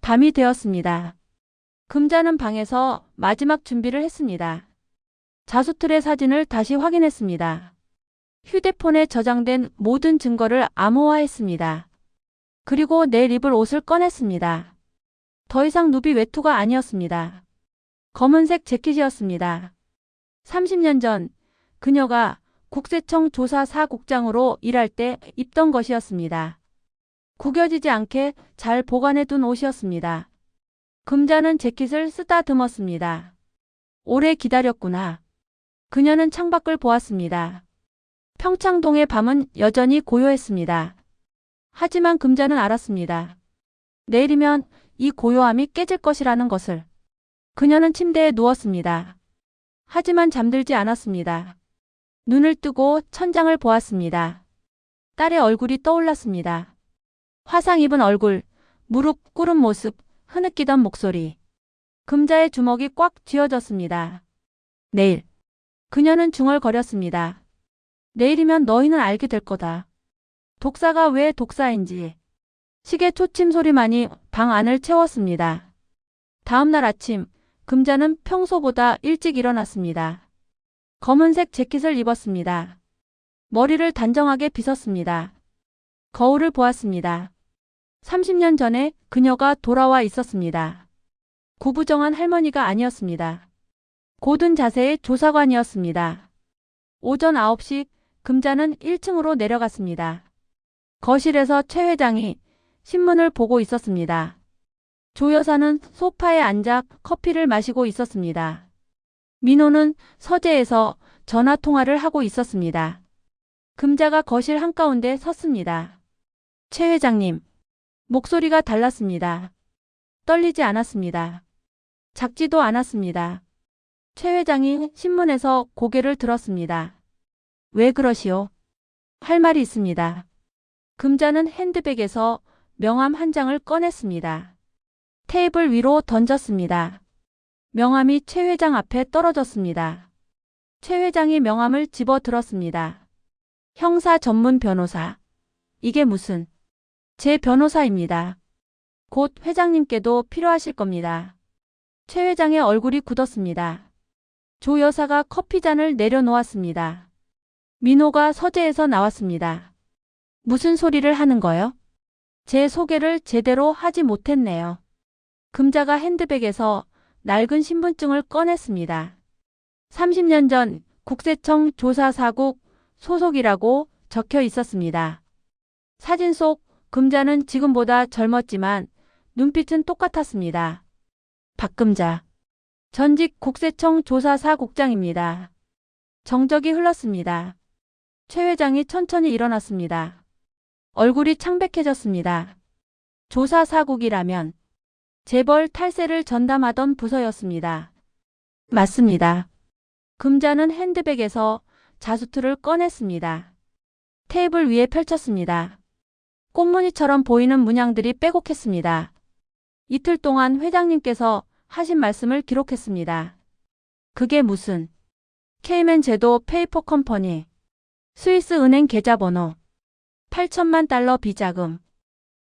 밤이 되었습니다. 금자는 방에서 마지막 준비를 했습니다. 자수틀의 사진을 다시 확인했습니다. 휴대폰에 저장된 모든 증거를 암호화했습니다. 그리고 내일 입을 옷을 꺼냈습니다. 더 이상 누비 외투가 아니었습니다. 검은색 재킷이었습니다. 30년 전 그녀가 국세청 조사사국장으로 일할 때 입던 것이었습니다. 구겨지지 않게 잘 보관해 둔 옷이었습니다. 금자는 재킷을 쓰다듬었습니다. 오래 기다렸구나. 그녀는 창밖을 보았습니다. 평창동의 밤은 여전히 고요했습니다. 하지만 금자는 알았습니다. 내일이면 이 고요함이 깨질 것이라는 것을. 그녀는 침대에 누웠습니다. 하지만 잠들지 않았습니다. 눈을 뜨고 천장을 보았습니다. 딸의 얼굴이 떠올랐습니다. 화상 입은 얼굴, 무릎 꿇은 모습, 흐느끼던 목소리. 금자의 주먹이 꽉 쥐어졌습니다. 내일. 그녀는 중얼거렸습니다. 내일이면 너희는 알게 될 거다. 독사가 왜 독사인지. 시계 초침 소리만이 방 안을 채웠습니다. 다음 날 아침, 금자는 평소보다 일찍 일어났습니다. 검은색 재킷을 입었습니다. 머리를 단정하게 빗었습니다. 거울을 보았습니다. 30년 전에 그녀가 돌아와 있었습니다. 구부정한 할머니가 아니었습니다. 고든 자세의 조사관이었습니다. 오전 9시 금자는 1층으로 내려갔습니다. 거실에서 최 회장이 신문을 보고 있었습니다. 조 여사는 소파에 앉아 커피를 마시고 있었습니다. 민호는 서재에서 전화 통화를 하고 있었습니다. 금자가 거실 한가운데 섰습니다. 최 회장님. 목소리가 달랐습니다. 떨리지 않았습니다. 작지도 않았습니다. 최 회장이 신문에서 고개를 들었습니다. 왜 그러시오? 할 말이 있습니다. 금자는 핸드백에서 명함 한 장을 꺼냈습니다. 테이블 위로 던졌습니다. 명함이 최 회장 앞에 떨어졌습니다. 최 회장이 명함을 집어 들었습니다. 형사 전문 변호사. 이게 무슨? 제 변호사입니다. 곧 회장님께도 필요하실 겁니다. 최 회장의 얼굴이 굳었습니다. 조 여사가 커피잔을 내려놓았습니다. 민호가 서재에서 나왔습니다. 무슨 소리를 하는 거요? 제 소개를 제대로 하지 못했네요. 금자가 핸드백에서 낡은 신분증을 꺼냈습니다. 30년 전 국세청 조사사국 소속이라고 적혀 있었습니다. 사진 속 금자는 지금보다 젊었지만 눈빛은 똑같았습니다. 박금자. 전직 국세청 조사사국장입니다. 정적이 흘렀습니다. 최 회장이 천천히 일어났습니다. 얼굴이 창백해졌습니다. 조사사국이라면 재벌 탈세를 전담하던 부서였습니다. 맞습니다. 금자는 핸드백에서 자수틀을 꺼냈습니다. 테이블 위에 펼쳤습니다. 꽃무늬처럼 보이는 문양들이 빼곡했습니다. 이틀 동안 회장님께서 하신 말씀을 기록했습니다. 그게 무슨? 케이맨 제도 페이퍼 컴퍼니. 스위스 은행 계좌번호. 8천만 달러 비자금.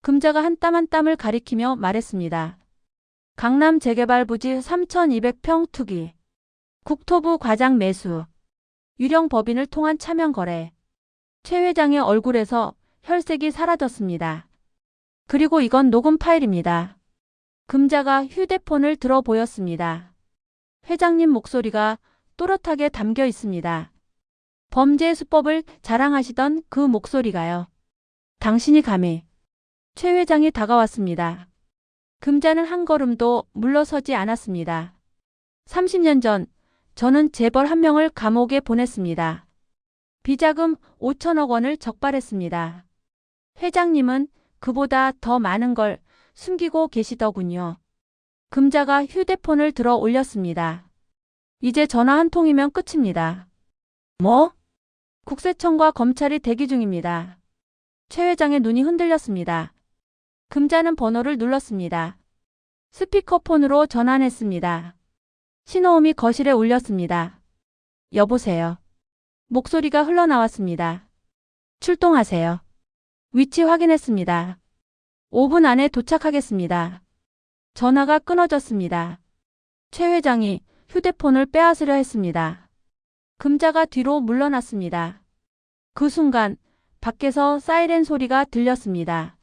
금자가 한 땀 한 땀을 가리키며 말했습니다. 강남 재개발 부지 3,200평 투기. 국토부 과장 매수. 유령 법인을 통한 차명 거래. 최 회장의 얼굴에서 혈색이 사라졌습니다. 그리고 이건 녹음 파일입니다. 금자가 휴대폰을 들어 보였습니다. 회장님 목소리가 또렷하게 담겨 있습니다. 범죄 수법을 자랑하시던 그 목소리가요. 당신이 감히. 최 회장이 다가왔습니다. 금자는 한 걸음도 물러서지 않았습니다. 30년 전 저는 재벌 한 명을 감옥에 보냈습니다. 비자금 5천억 원을 적발했습니다. 회장님은 그보다 더 많은 걸 숨기고 계시더군요. 금자가 휴대폰을 들어 올렸습니다. 이제 전화 한 통이면 끝입니다. 뭐? 국세청과 검찰이 대기 중입니다. 최 회장의 눈이 흔들렸습니다. 금자는 번호를 눌렀습니다. 스피커폰으로 전환했습니다. 신호음이 거실에 울렸습니다. 여보세요. 목소리가 흘러나왔습니다. 출동하세요. 위치 확인했습니다. 5분 안에 도착하겠습니다. 전화가 끊어졌습니다. 최 회장이 휴대폰을 빼앗으려 했습니다. 금자가 뒤로 물러났습니다. 그 순간 밖에서 사이렌 소리가 들렸습니다.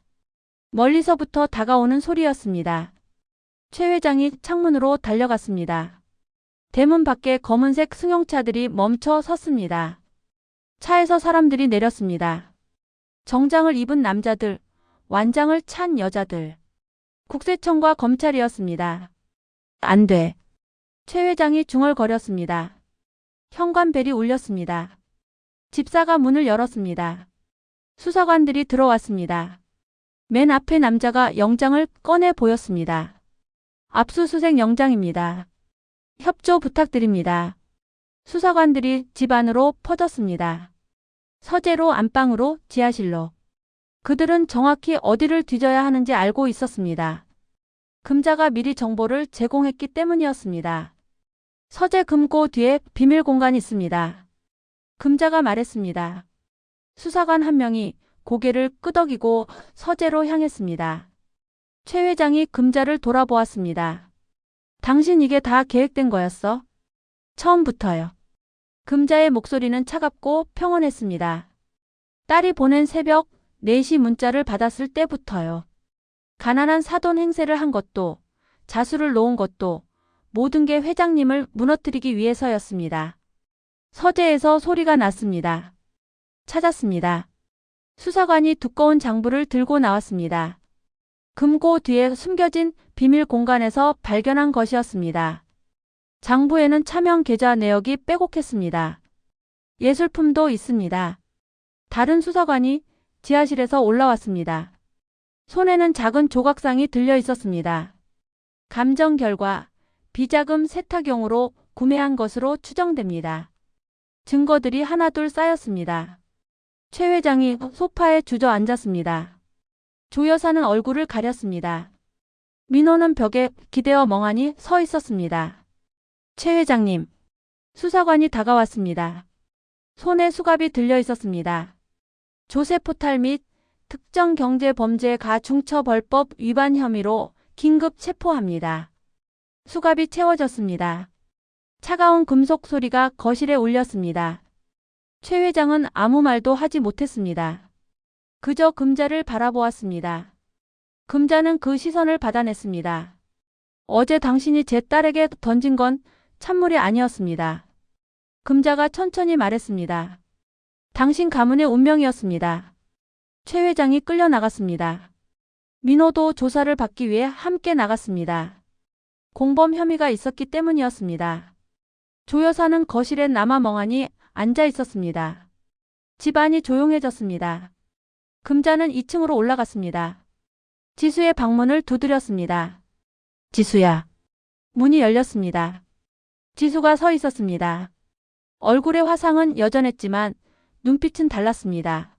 멀리서부터 다가오는 소리였습니다. 최 회장이 창문으로 달려갔습니다. 대문 밖에 검은색 승용차들이 멈춰 섰습니다. 차에서 사람들이 내렸습니다. 정장을 입은 남자들, 완장을 찬 여자들. 국세청과 검찰이었습니다. 안 돼. 최 회장이 중얼거렸습니다. 현관벨이 울렸습니다. 집사가 문을 열었습니다. 수사관들이 들어왔습니다. 맨 앞에 남자가 영장을 꺼내 보였습니다. 압수수색 영장입니다. 협조 부탁드립니다. 수사관들이 집 안으로 퍼졌습니다. 서재로 안방으로 지하실로. 그들은 정확히 어디를 뒤져야 하는지 알고 있었습니다. 금자가 미리 정보를 제공했기 때문이었습니다. 서재 금고 뒤에 비밀 공간이 있습니다. 금자가 말했습니다. 수사관 한 명이 고개를 끄덕이고 서재로 향했습니다. 최 회장이 금자를 돌아보았습니다. 당신 이게 다 계획된 거였어? 처음부터요. 금자의 목소리는 차갑고 평온했습니다. 딸이 보낸 새벽 4시 문자를 받았을 때부터요. 가난한 사돈 행세를 한 것도, 자수를 놓은 것도 모든 게 회장님을 무너뜨리기 위해서였습니다. 서재에서 소리가 났습니다. 찾았습니다. 수사관이 두꺼운 장부를 들고 나왔습니다. 금고 뒤에 숨겨진 비밀 공간에서 발견한 것이었습니다. 장부에는 차명 계좌 내역이 빼곡했습니다. 예술품도 있습니다. 다른 수사관이 지하실에서 올라왔습니다. 손에는 작은 조각상이 들려 있었습니다. 감정 결과 비자금 세탁용으로 구매한 것으로 추정됩니다. 증거들이 하나둘 쌓였습니다. 최 회장이 소파에 주저앉았습니다. 조 여사는 얼굴을 가렸습니다. 민호는 벽에 기대어 멍하니 서 있었습니다. 최 회장님. 수사관이 다가왔습니다. 손에 수갑이 들려 있었습니다. 조세 포탈 및 특정 경제 범죄 가중처벌법 위반 혐의로 긴급 체포합니다. 수갑이 채워졌습니다. 차가운 금속 소리가 거실에 울렸습니다. 최 회장은 아무 말도 하지 못했습니다. 그저 금자를 바라보았습니다. 금자는 그 시선을 받아냈습니다. 어제 당신이 제 딸에게 던진 건 찬물이 아니었습니다. 금자가 천천히 말했습니다. 당신 가문의 운명이었습니다. 최 회장이 끌려 나갔습니다. 민호도 조사를 받기 위해 함께 나갔습니다. 공범 혐의가 있었기 때문이었습니다. 조 여사는 거실에 남아 멍하니 앉아 있었습니다. 집안이 조용해졌습니다. 금자는 2층으로 올라갔습니다. 지수의 방문을 두드렸습니다. 지수야. 문이 열렸습니다. 지수가 서 있었습니다. 얼굴의 화상은 여전했지만 눈빛은 달랐습니다.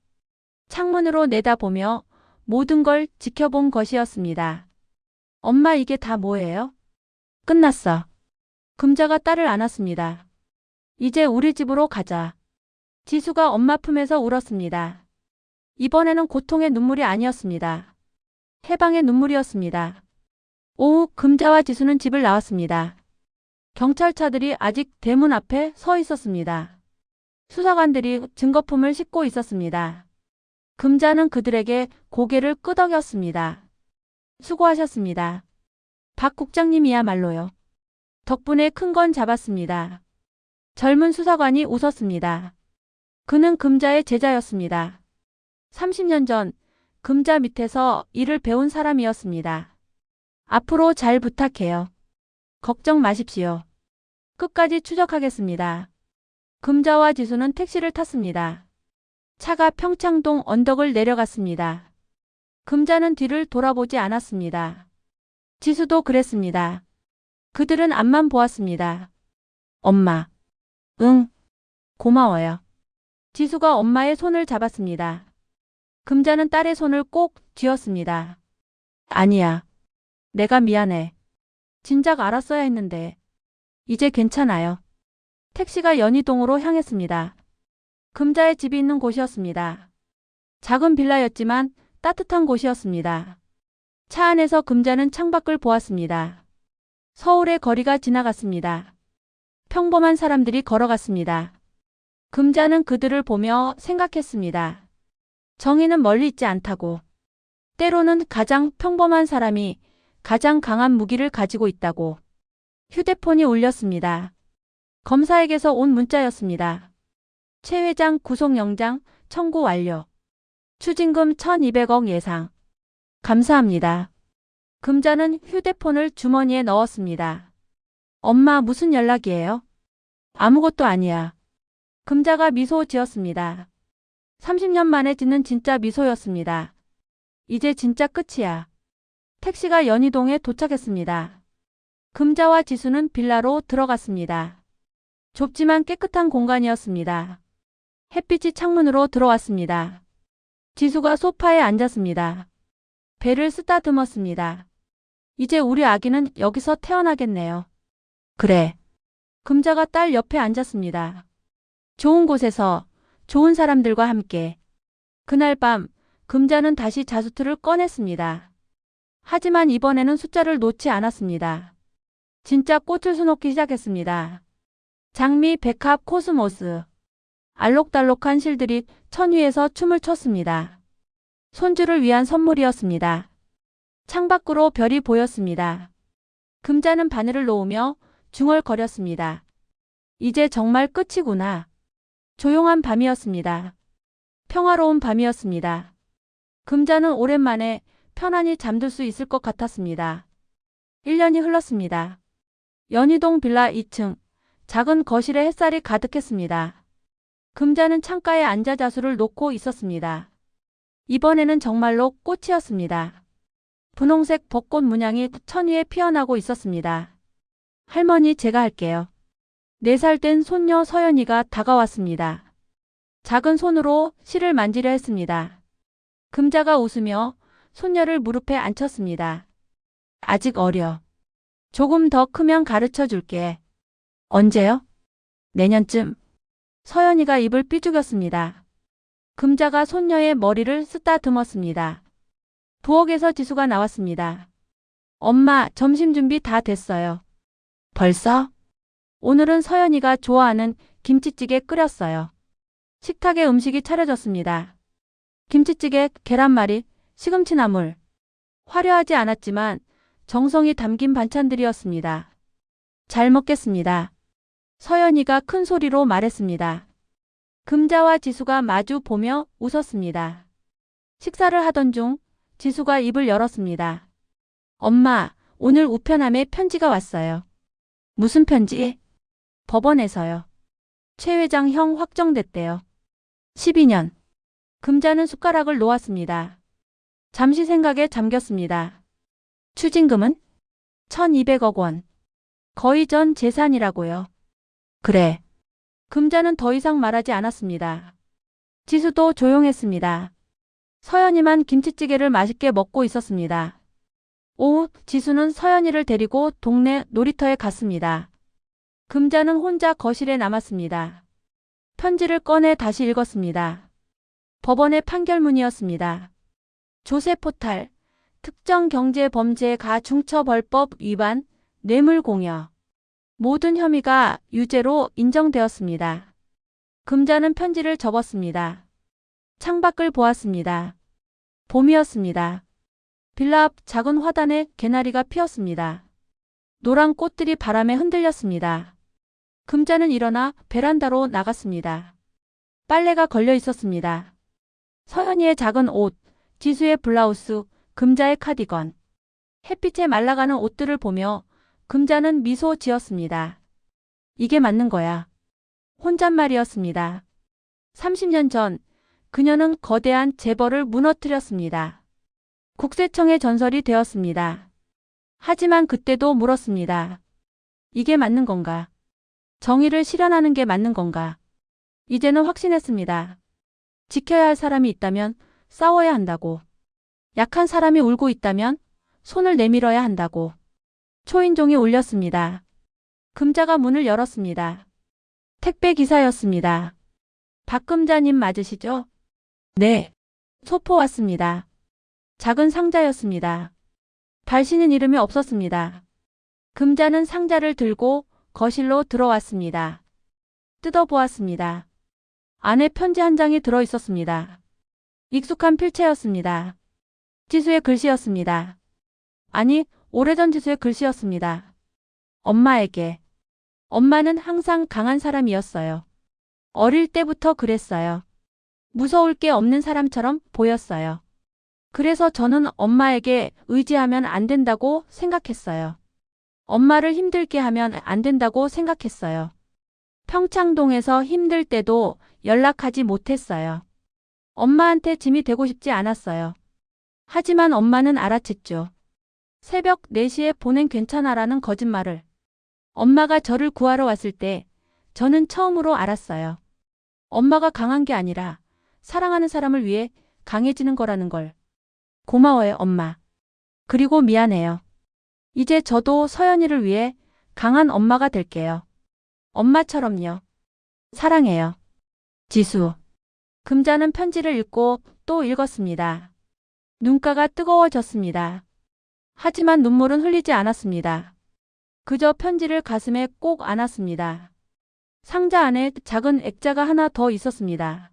창문으로 내다보며 모든 걸 지켜본 것이었습니다. 엄마 이게 다 뭐예요? 끝났어. 금자가 딸을 안았습니다. 이제 우리 집으로 가자. 지수가 엄마 품에서 울었습니다. 이번에는 고통의 눈물이 아니었습니다. 해방의 눈물이었습니다. 오후 금자와 지수는 집을 나왔습니다. 경찰차들이 아직 대문 앞에 서 있었습니다. 수사관들이 증거품을 싣고 있었습니다. 금자는 그들에게 고개를 끄덕였습니다. 수고하셨습니다. 박 국장님이야말로요. 덕분에 큰 건 잡았습니다. 젊은 수사관이 웃었습니다. 그는 금자의 제자였습니다. 30년 전 금자 밑에서 일을 배운 사람이었습니다. 앞으로 잘 부탁해요. 걱정 마십시오. 끝까지 추적하겠습니다. 금자와 지수는 택시를 탔습니다. 차가 평창동 언덕을 내려갔습니다. 금자는 뒤를 돌아보지 않았습니다. 지수도 그랬습니다. 그들은 앞만 보았습니다. 엄마. 응. 고마워요. 지수가 엄마의 손을 잡았습니다. 금자는 딸의 손을 꼭 쥐었습니다. 아니야. 내가 미안해. 진작 알았어야 했는데. 이제 괜찮아요. 택시가 연희동으로 향했습니다. 금자의 집이 있는 곳이었습니다. 작은 빌라였지만 따뜻한 곳이었습니다. 차 안에서 금자는 창밖을 보았습니다. 서울의 거리가 지나갔습니다. 평범한 사람들이 걸어갔습니다. 금자는 그들을 보며 생각했습니다. 정의는 멀리 있지 않다고. 때로는 가장 평범한 사람이 가장 강한 무기를 가지고 있다고. 휴대폰이 울렸습니다. 검사에게서 온 문자였습니다. 최 회장 구속영장 청구 완료. 추징금 1200억 예상. 감사합니다. 금자는 휴대폰을 주머니에 넣었습니다. 엄마, 무슨 연락이에요? 아무것도 아니야. 금자가 미소 지었습니다. 30년 만에 짓는 진짜 미소였습니다. 이제 진짜 끝이야. 택시가 연희동에 도착했습니다. 금자와 지수는 빌라로 들어갔습니다. 좁지만 깨끗한 공간이었습니다. 햇빛이 창문으로 들어왔습니다. 지수가 소파에 앉았습니다. 배를 쓰다듬었습니다. 이제 우리 아기는 여기서 태어나겠네요. 그래. 금자가 딸 옆에 앉았습니다. 좋은 곳에서 좋은 사람들과 함께. 그날 밤 금자는 다시 자수트를 꺼냈습니다. 하지만 이번에는 숫자를 놓지 않았습니다. 진짜 꽃을 수놓기 시작했습니다. 장미, 백합, 코스모스. 알록달록한 실들이 천 위에서 춤을 췄습니다. 손주를 위한 선물이었습니다. 창밖으로 별이 보였습니다. 금자는 바늘을 놓으며 중얼거렸습니다. 이제 정말 끝이구나. 조용한 밤이었습니다. 평화로운 밤이었습니다. 금자는 오랜만에 편안히 잠들 수 있을 것 같았습니다. 1년이 흘렀습니다. 연희동 빌라 2층, 작은 거실에 햇살이 가득했습니다. 금자는 창가에 앉아 자수를 놓고 있었습니다. 이번에는 정말로 꽃이었습니다. 분홍색 벚꽃 문양이 천 위에 피어나고 있었습니다. 할머니, 제가 할게요. 4살 된 손녀 서연이가 다가왔습니다. 작은 손으로 실을 만지려 했습니다. 금자가 웃으며 손녀를 무릎에 앉혔습니다. 아직 어려. 조금 더 크면 가르쳐 줄게. 언제요? 내년쯤. 서연이가 입을 삐죽였습니다. 금자가 손녀의 머리를 쓰다듬었습니다. 부엌에서 지수가 나왔습니다. 엄마, 점심 준비 다 됐어요. 벌써? 오늘은 서연이가 좋아하는 김치찌개 끓였어요. 식탁에 음식이 차려졌습니다. 김치찌개, 계란말이, 시금치나물. 화려하지 않았지만 정성이 담긴 반찬들이었습니다. 잘 먹겠습니다. 서연이가 큰 소리로 말했습니다. 금자와 지수가 마주 보며 웃었습니다. 식사를 하던 중 지수가 입을 열었습니다. 엄마, 오늘 우편함에 편지가 왔어요. 무슨 편지? 법원에서요. 최 회장 형 확정됐대요. 12년. 금자는 숟가락을 놓았습니다. 잠시 생각에 잠겼습니다. 추징금은? 1200억 원. 거의 전 재산이라고요. 그래. 금자는 더 이상 말하지 않았습니다. 지수도 조용했습니다. 서연이만 김치찌개를 맛있게 먹고 있었습니다. 오후 지수는 서연이를 데리고 동네 놀이터에 갔습니다. 금자는 혼자 거실에 남았습니다. 편지를 꺼내 다시 읽었습니다. 법원의 판결문이었습니다. 조세 포탈, 특정 경제범죄 가중처벌법 위반, 뇌물공여. 모든 혐의가 유죄로 인정되었습니다. 금자는 편지를 접었습니다. 창밖을 보았습니다. 봄이었습니다. 빌라 앞 작은 화단에 개나리가 피었습니다. 노란 꽃들이 바람에 흔들렸습니다. 금자는 일어나 베란다로 나갔습니다. 빨래가 걸려 있었습니다. 서연이의 작은 옷, 지수의 블라우스, 금자의 카디건. 햇빛에 말라가는 옷들을 보며 금자는 미소 지었습니다. 이게 맞는 거야. 혼잣말이었습니다. 30년 전 그녀는 거대한 재벌을 무너뜨렸습니다. 국세청의 전설이 되었습니다. 하지만 그때도 물었습니다. 이게 맞는 건가? 정의를 실현하는 게 맞는 건가? 이제는 확신했습니다. 지켜야 할 사람이 있다면 싸워야 한다고. 약한 사람이 울고 있다면 손을 내밀어야 한다고. 초인종이 울렸습니다. 금자가 문을 열었습니다. 택배 기사였습니다. 박금자님 맞으시죠? 네. 소포 왔습니다. 작은 상자였습니다. 발신은 이름이 없었습니다. 금자는 상자를 들고 거실로 들어왔습니다. 뜯어보았습니다. 안에 편지 한 장이 들어 있었습니다. 익숙한 필체였습니다. 지수의 글씨였습니다. 아니, 오래전 지수의 글씨였습니다. 엄마에게. 엄마는 항상 강한 사람이었어요. 어릴 때부터 그랬어요. 무서울 게 없는 사람처럼 보였어요. 그래서 저는 엄마에게 의지하면 안 된다고 생각했어요. 엄마를 힘들게 하면 안 된다고 생각했어요. 평창동에서 힘들 때도 연락하지 못했어요. 엄마한테 짐이 되고 싶지 않았어요. 하지만 엄마는 알아챘죠. 새벽 4시에 보낸 괜찮아라는 거짓말을. 엄마가 저를 구하러 왔을 때 저는 처음으로 알았어요. 엄마가 강한 게 아니라 사랑하는 사람을 위해 강해지는 거라는 걸. 고마워요, 엄마. 그리고 미안해요. 이제 저도 서연이를 위해 강한 엄마가 될게요. 엄마처럼요. 사랑해요. 지수. 금자는 편지를 읽고 또 읽었습니다. 눈가가 뜨거워졌습니다. 하지만 눈물은 흘리지 않았습니다. 그저 편지를 가슴에 꼭 안았습니다. 상자 안에 작은 액자가 하나 더 있었습니다.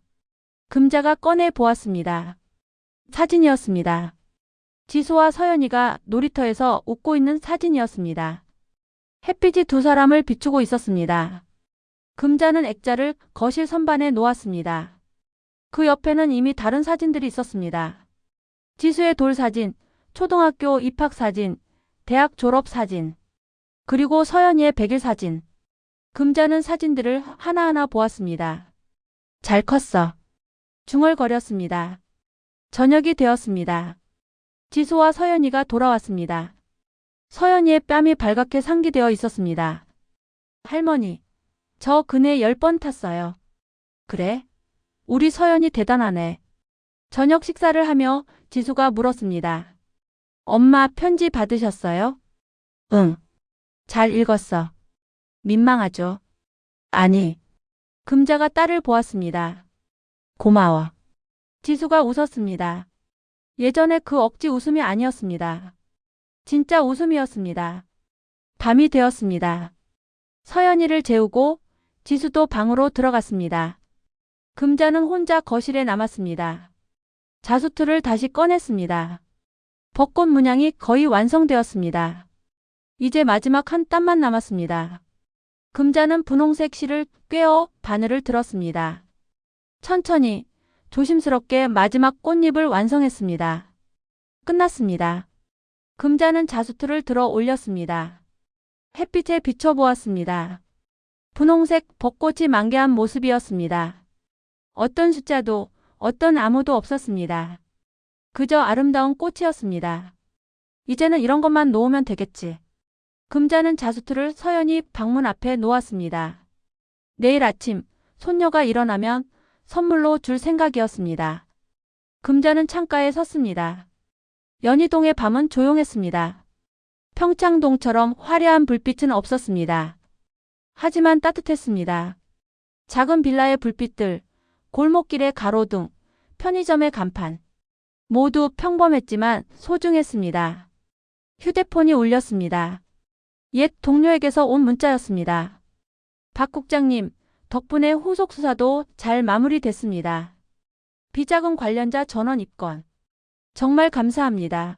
금자가 꺼내 보았습니다. 사진이었습니다. 지수와 서연이가 놀이터에서 웃고 있는 사진이었습니다. 햇빛이 두 사람을 비추고 있었습니다. 금자는 액자를 거실 선반에 놓았습니다. 그 옆에는 이미 다른 사진들이 있었습니다. 지수의 돌 사진, 초등학교 입학 사진, 대학 졸업 사진, 그리고 서연이의 100일 사진. 금자는 사진들을 하나하나 보았습니다. 잘 컸어. 중얼거렸습니다. 저녁이 되었습니다. 지수와 서연이가 돌아왔습니다. 서연이의 뺨이 발갛게 상기되어 있었습니다. 할머니, 저 그네 10번 탔어요. 그래? 우리 서연이 대단하네. 저녁 식사를 하며 지수가 물었습니다. 엄마 편지 받으셨어요? 응. 잘 읽었어. 민망하죠? 아니. 금자가 딸을 보았습니다. 고마워. 지수가 웃었습니다. 예전에 그 억지 웃음이 아니었습니다. 진짜 웃음이었습니다. 밤이 되었습니다. 서연이를 재우고 지수도 방으로 들어갔습니다. 금자는 혼자 거실에 남았습니다. 자수투를 다시 꺼냈습니다. 벚꽃 문양이 거의 완성되었습니다. 이제 마지막 한 땀만 남았습니다. 금자는 분홍색 실을 꿰어 바늘을 들었습니다. 천천히, 조심스럽게 마지막 꽃잎을 완성했습니다. 끝났습니다. 금자는 자수투를 들어 올렸습니다. 햇빛에 비춰보았습니다. 분홍색 벚꽃이 만개한 모습이었습니다. 어떤 숫자도, 어떤 아무도 없었습니다. 그저 아름다운 꽃이었습니다. 이제는 이런 것만 놓으면 되겠지. 금자는 자수투를 서연이 방문 앞에 놓았습니다. 내일 아침 손녀가 일어나면 선물로 줄 생각이었습니다. 금자는 창가에 섰습니다. 연희동의 밤은 조용했습니다. 평창동처럼 화려한 불빛은 없었습니다. 하지만 따뜻했습니다. 작은 빌라의 불빛들, 골목길의 가로등, 편의점의 간판. 모두 평범했지만 소중했습니다. 휴대폰이 울렸습니다. 옛 동료에게서 온 문자였습니다. 박 국장님, 덕분에 후속 수사도 잘 마무리됐습니다. 비자금 관련자 전원 입건. 정말 감사합니다.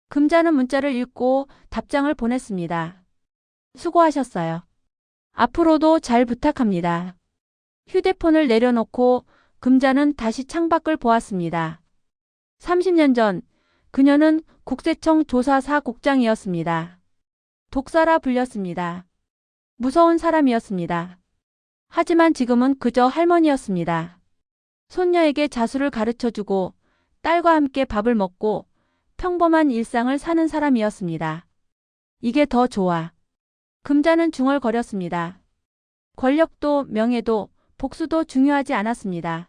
금자는 문자를 읽고 답장을 보냈습니다. 수고하셨어요. 앞으로도 잘 부탁합니다. 휴대폰을 내려놓고 금자는 다시 창밖을 보았습니다. 30년 전 그녀는 국세청 조사사 국장이었습니다. 독사라 불렸습니다. 무서운 사람이었습니다. 하지만 지금은 그저 할머니였습니다. 손녀에게 자수를 가르쳐주고 딸과 함께 밥을 먹고 평범한 일상을 사는 사람이었습니다. 이게 더 좋아. 금자는 중얼거렸습니다. 권력도 명예도 복수도 중요하지 않았습니다.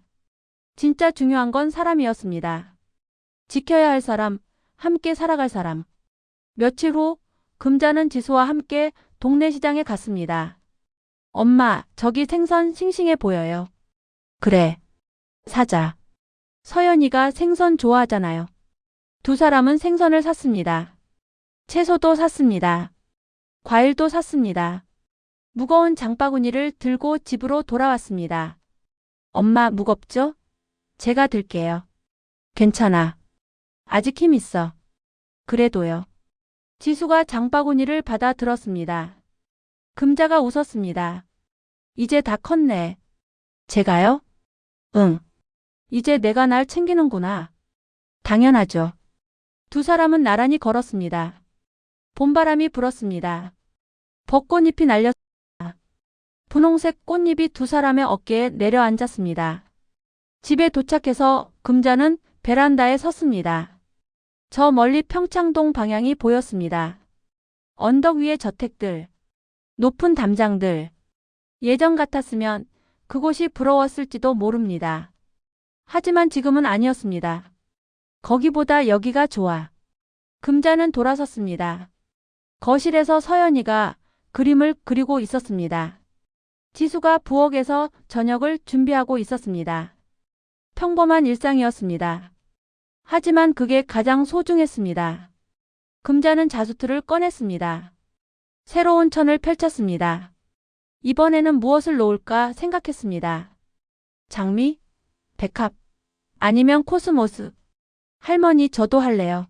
진짜 중요한 건 사람이었습니다. 지켜야 할 사람, 함께 살아갈 사람. 며칠 후 금자는 지수와 함께 동네 시장에 갔습니다. 엄마, 저기 생선 싱싱해 보여요. 그래. 사자. 서연이가 생선 좋아하잖아요. 두 사람은 생선을 샀습니다. 채소도 샀습니다. 과일도 샀습니다. 무거운 장바구니를 들고 집으로 돌아왔습니다. 엄마, 무겁죠? 제가 들게요. 괜찮아. 아직 힘 있어. 그래도요. 지수가 장바구니를 받아 들었습니다. 금자가 웃었습니다. 이제 다 컸네. 제가요? 응. 이제 내가 날 챙기는구나. 당연하죠. 두 사람은 나란히 걸었습니다. 봄바람이 불었습니다. 벚꽃잎이 날렸습니다. 분홍색 꽃잎이 두 사람의 어깨에 내려앉았습니다. 집에 도착해서 금자는 베란다에 섰습니다. 저 멀리 평창동 방향이 보였습니다. 언덕 위의 저택들, 높은 담장들. 예전 같았으면 그곳이 부러웠을지도 모릅니다. 하지만 지금은 아니었습니다. 거기보다 여기가 좋아. 금자는 돌아섰습니다. 거실에서 서연이가 그림을 그리고 있었습니다. 지수가 부엌에서 저녁을 준비하고 있었습니다. 평범한 일상이었습니다. 하지만 그게 가장 소중했습니다. 금자는 자수틀을 꺼냈습니다. 새로운 천을 펼쳤습니다. 이번에는 무엇을 놓을까 생각했습니다. 장미? 백합? 아니면 코스모스? 할머니, 저도 할래요.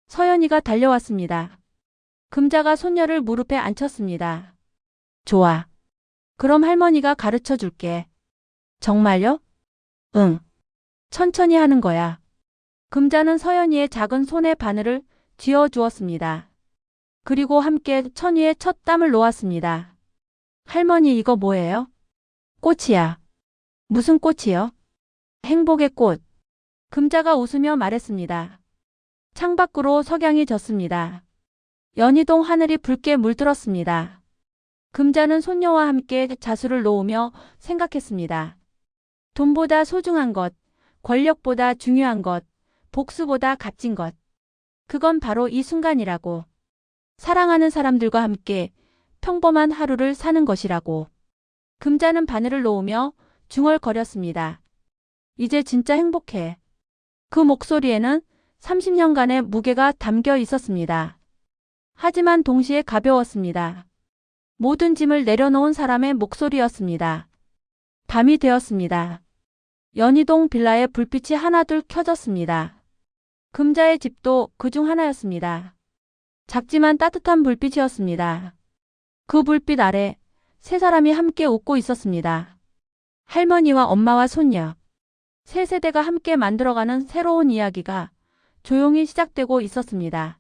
서연이가 달려왔습니다. 금자가 손녀를 무릎에 앉혔습니다. 좋아. 그럼 할머니가 가르쳐 줄게. 정말요? 응. 천천히 하는 거야. 금자는 서연이의 작은 손에 바늘을 쥐어 주었습니다. 그리고 함께 천 위에 첫 땀을 놓았습니다. 할머니, 이거 뭐예요? 꽃이야. 무슨 꽃이요? 행복의 꽃. 금자가 웃으며 말했습니다. 창밖으로 석양이 졌습니다. 연희동 하늘이 붉게 물들었습니다. 금자는 손녀와 함께 자수를 놓으며 생각했습니다. 돈보다 소중한 것, 권력보다 중요한 것, 복수보다 값진 것. 그건 바로 이 순간이라고. 사랑하는 사람들과 함께 평범한 하루를 사는 것이라고. 금자는 바늘을 놓으며 중얼거렸습니다. 이제 진짜 행복해. 그 목소리에는 30년간의 무게가 담겨 있었습니다. 하지만 동시에 가벼웠습니다. 모든 짐을 내려놓은 사람의 목소리였습니다. 밤이 되었습니다. 연희동 빌라의 불빛이 하나둘 켜졌습니다. 금자의 집도 그중 하나였습니다. 작지만 따뜻한 불빛이었습니다. 그 불빛 아래 세 사람이 함께 웃고 있었습니다. 할머니와 엄마와 손녀. 세 세대가 함께 만들어가는 새로운 이야기가 조용히 시작되고 있었습니다.